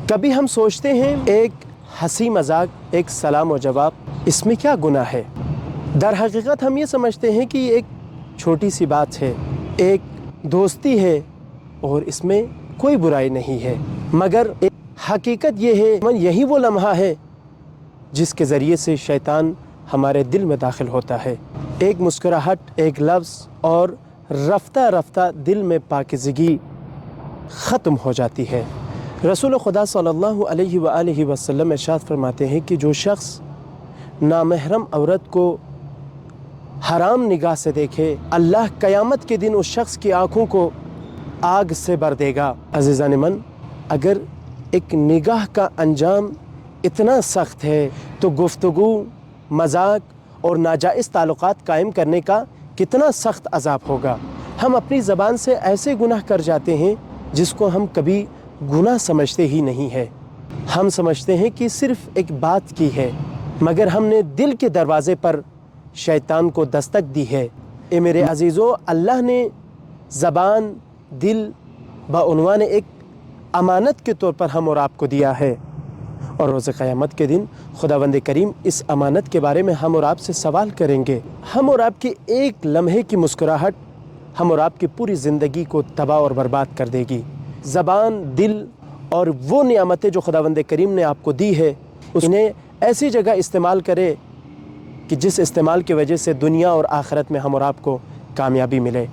کبھی ہم سوچتے ہیں ایک ہنسی مذاق، ایک سلام و جواب، اس میں کیا گناہ ہے؟ در حقیقت ہم یہ سمجھتے ہیں کہ یہ ایک چھوٹی سی بات ہے، ایک دوستی ہے اور اس میں کوئی برائی نہیں ہے، مگر حقیقت یہ ہے یہی وہ لمحہ ہے جس کے ذریعے سے شیطان ہمارے دل میں داخل ہوتا ہے۔ ایک مسکراہٹ، ایک لفظ اور رفتہ رفتہ دل میں پاکیزگی ختم ہو جاتی ہے۔ رسول خدا صلی اللہ علیہ وآلہ وسلم ارشاد فرماتے ہیں کہ جو شخص نامحرم عورت کو حرام نگاہ سے دیکھے، اللہ قیامت کے دن اس شخص کی آنکھوں کو آگ سے بھر دے گا۔ عزیزان من، اگر ایک نگاہ کا انجام اتنا سخت ہے تو گفتگو، مذاق اور ناجائز تعلقات قائم کرنے کا کتنا سخت عذاب ہوگا۔ ہم اپنی زبان سے ایسے گناہ کر جاتے ہیں جس کو ہم کبھی گناہ سمجھتے ہی نہیں ہے۔ ہم سمجھتے ہیں کہ صرف ایک بات کی ہے، مگر ہم نے دل کے دروازے پر شیطان کو دستک دی ہے۔ اے میرے عزیزو، اللہ نے زبان، دل بعنوان ایک امانت کے طور پر ہم اور آپ کو دیا ہے، اور روز قیامت کے دن خداوند کریم اس امانت کے بارے میں ہم اور آپ سے سوال کریں گے۔ ہم اور آپ کی ایک لمحے کی مسکراہٹ ہم اور آپ کی پوری زندگی کو تباہ اور برباد کر دے گی۔ زبان، دل اور وہ نعمتیں جو خداوند کریم نے آپ کو دی ہے، انہیں ایسی جگہ استعمال کرے کہ جس استعمال کی وجہ سے دنیا اور آخرت میں ہم اور آپ کو کامیابی ملے۔